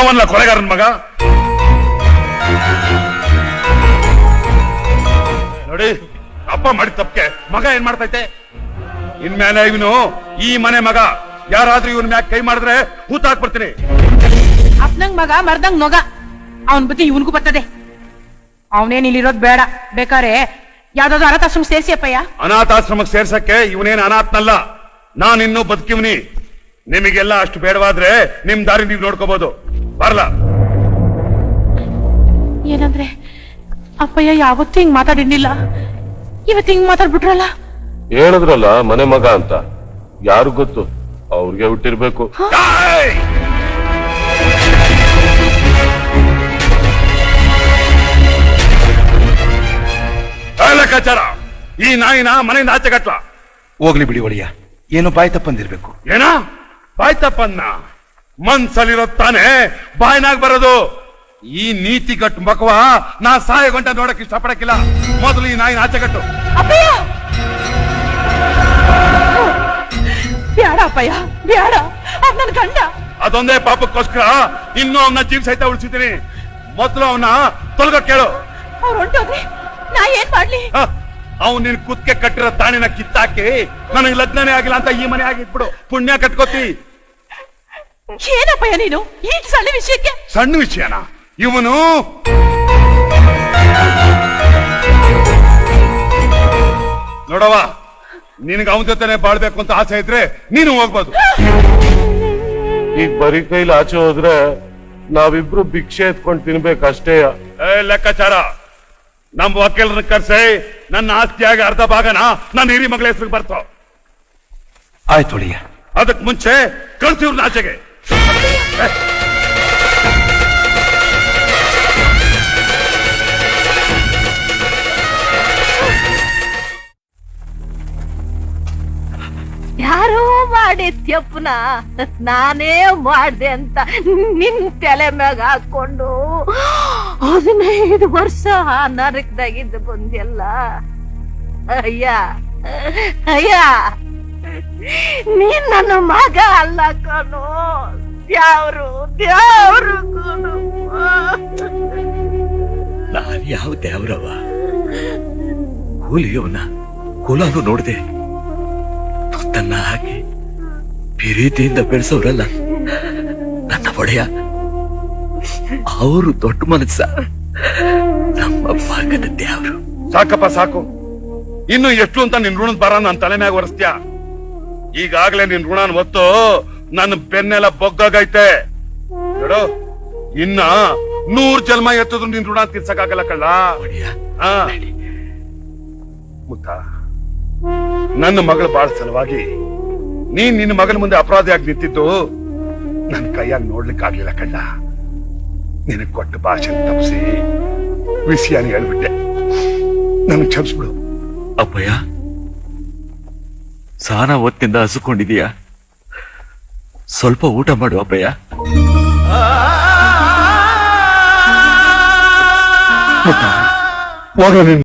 ಅವನ್ನ ಕೊಲೆಗಾರನ್ ಮಗ. ನೋಡಿ, ಅಪ್ಪ ಮಾಡಿದ ತಪ್ಪಿಗೆ ಮಗ ಏನ್ ಮಾಡ್ತೈತೆ. ಇನ್ಮೇಲೆ ಇವನು ಈ ಮನೆ ಮಗ. ಯಾರಾದ್ರೂ ಇವನ್ ಮ್ಯಾಗ ಕೈ ಮಾಡಿದ್ರೆ ಹೂತಾಕ್ಬಿಡ್ತೀನಿ. ಅಪ್ನಂಗ್ ಮಗ ಮರ್ದಂಗ್ ನೊಗ. ಅವನ್ ಬುದ್ಧಿ ಇವನ್ಗೂ ಬರ್ತದೆ. ಅವನೇನ್ ಇಲ್ಲಿರೋದ್ ಬೇಡ. ಬೇಕಾರೆ ಯಾವ್ದಾದ್ರು ಅನಾಥಾಶ್ರಮ ಸೇರ್ಸಿ ಅಪ್ಪಯ್ಯ. ಅನಾಥಾಶ್ರಮಕ್ಕೆ ಸೇರ್ಸಕ್ಕೆ ಇವನೇನ್ ಅನಾಥನಲ್ಲ, ನಾನಿನ್ನೂ ಬದುಕಿವ್ನಿ. ನಿಮಗೆಲ್ಲ ಅಷ್ಟು ಬೇಡವಾದ್ರೆ ನಿಮ್ ದಾರಿ ನೀವ್ ನೋಡ್ಕೋಬಹುದು. ಬರ್ಲ ಏನಂದ್ರೆ ಅಪ್ಪಯ್ಯ ಯಾವತ್ತೂ ಹಿಂಗ್ ಮಾತಾಡಿರ್ಲಿಲ್ಲ, ಇವತ್ತು ಹಿಂಗ್ ಮಾತಾಡ್ಬಿಟ್ರಲ್ಲ. ಹೇಳಿದ್ರಲ್ಲ ಮನೆ ಮಗ ಅಂತ, ಯಾರು ಗೊತ್ತು, ಅವ್ರಿಗೆ ಹುಟ್ಟಿರ್ಬೇಕು. ಲೆಕ್ಕಾಚಾರ. ಈ ನಾಯಿನ ಮನೆಯಿಂದ ಆಚೆ ಕಟ್ಲ. ಹೋಗ್ಲಿ ಬಿಡಿ ಒಳಿಯ, ಏನು ಬಾಯ್ ತಪ್ಪಂದಿರ್ಬೇಕು. ಏನ ಬಾಯ್ ತಪ್ಪನ್ನ ಮನ್ಸಲ್ಲಿರೋ ತಾನೆ ಬಾಯ್ನಾಗ್ ಬರೋದು. ಈ ನೀತಿ ಕಟ್ಟು ಮಕವ ನಾ ಸಹಾಯ ಗಂಟೆ ನೋಡಕ್ ಇಷ್ಟಪಡಕ್ಕಿಲ್ಲ. ಮೊದಲು ಈ ನಾಯಿನ ಆಚೆ ಕಟ್ಟು. ಅಪ್ಪಯ್ಯ ಬ್ಯಾಡ ಅಪ್ಪಯ್ಯ ಬ್ಯಾಡ, ಅದ್ ನನ್ ಗಂಡ. ಅದೊಂದೇ ಪಾಪಕ್ಕೋಸ್ಕರ ಇನ್ನೂ ಅವನ ಜೀವ ಸಹಿತ ಉಳಿಸಿದ್ದೀನಿ. ಮೊದಲು ಅವನ ತೊಲಗ ಕೇಳು. ಅವ್ರು ಹೊಂಟೋದ್ರೆ ನಾ ಏನ್ ಮಾಡ್ಲಿ? ಅವ್ನು ನಿನ್ ಕುತ್ತಿಗೆ ಕಟ್ಟಿರೋ ತಾಣಿನ ಕಿತ್ತಾಕಿ ನನಗೆ ಲಗ್ನನೇ ಆಗಿಲ್ಲ ಅಂತ ಈ ಮನೆ ಆಗಿಟ್ಬಿಡು. ಪುಣ್ಯ ಕಟ್ಕೋತಿ. ಏನಪ್ಪಯ್ಯ ನೀನು ಈ ಸಣ್ಣ ವಿಷಯಕ್ಕೆ? ಸಣ್ಣ ವಿಷಯನ ಇವನು? ನೋಡವ, ನಿನಗೆ ಅವನ ಜೊತೆನೆ ಬಾಳ್ಬೇಕು ಅಂತ ಆಸೆ ಇದ್ರೆ ನೀನು ಹೋಗ್ಬೋದು. ಈಗ ಬರೀ ಕೈಲಿ ಆಚೆ ಹೋದ್ರೆ ನಾವಿಬ್ರು ಭಿಕ್ಷೆ ಎತ್ಕೊಂಡು ತಿನ್ಬೇಕಷ್ಟೇ. ಲೆಕ್ಕಾಚಾರ. ನಮ್ಮ ವಕೀಲರನ್ನ ಕರ್ಸಿ ನನ್ನ ಆಸ್ತಿಯಾಗಿ ಅರ್ಧ ಭಾಗನ ನನ್ನ ಹಿರಿ ಮಗಳ ಹೆಸರಿಗೆ ಬರ್ತಾವ. ಆಯ್ತು ಒಳಿಯ. ಅದಕ್ ಮುಂಚೆ ಕಳ್ಸಿವ್ರನ್ನ ಆಚೆಗೆ. ಯಾರೋ ಮಾಡಿದ್ಯಪ್ಪನ ನಾನೇ ಮಾಡ್ದೆ ಅಂತ ನಿನ್ ತಲೆ ಮ್ಯಾಗ ಹಾಕೊಂಡು 15 ವರ್ಷ ನರಕದಾಗಿದ್ದು ಬಂದ್ಯಲ್ಲ. ಅಯ್ಯ ಅಯ್ಯ, ನೀನ್ ನನ್ನ ಮಗ ಅಲ್ಲ ಕಣೋ, ದ್ಯಾವ್ರು ದ್ಯಾವ್ರು ಕಣೋ. ನಾನ್ ಯಾವ ದೇವ್ರವ? ಕೂಲಿಯವನ ಕುಲನು ನೋಡ್ದೆ, ತುತ್ತನ್ನ ಹಾಕಿ ಪ್ರೀತಿಯಿಂದ ಬೆಳೆಸೋರಲ್ಲ ನನ್ನ ಒಡೆಯ. ಅವರು ದೊಡ್ಡ ಮನಸ್ಸ, ನಮ್ಮ ಭಾಗದ ದೇವ್ರು. ಸಾಕಪ್ಪ ಸಾಕು. ಇನ್ನು ಎಷ್ಟು ಅಂತ ನಿನ್ ಋಣದ ಬರ ನನ್ನ ತಲೆ ಮ್ಯಾಗ ಒರೆಸ್ತ್ಯಾ. ಈಗಾಗ್ಲೇ ನಿನ್ ಋಣನ್ ಹೊತ್ತು ನನ್ನ ಬೆನ್ನೆಲ್ಲ ಬೊಗ್ಗಾಗೈತೆ. ನೋಡು, ಇನ್ನ 100 ಜನ್ಮ ಎತ್ತಿದ್ರು ನಿನ್ ಋಣ ತೀರ್ಸಕ್ಕಾಗಲ್ಲ ಕಳ್ಳ. ಮುತ್ತ, ನನ್ನ ಮಗಳ ಬಾಳ ಸಲುವಾಗಿ ನೀನ್ ನಿನ್ನ ಮಗನ ಮುಂದೆ ಅಪರಾಧಿಯಾಗಿ ನಿಂತಿದ್ದು ನನ್ ಕೈಯಾಗಿ ನೋಡ್ಲಿಕ್ಕಾಗ್ಲಿಲ್ಲ ಕಳ್ಳ. ನಿನಗ್ ಕೊಟ್ಟ ಭಾಷೆ ತಪ್ಪಿಸಿ ವಿಷಯನ ಹೇಳ್ಬಿಟ್ಟೆ. ನನ್ ಕ್ಷಮಿಸ್ಬಿಡು. ಅಪ್ಪಯ್ಯ, ಸಾನ ಹೊತ್ತಿಂದ ಹಸುಕೊಂಡಿದೀಯ, ಸ್ವಲ್ಪ ಊಟ ಮಾಡು ಅಪ್ಪಯ್ಯ. ಹೋಗ.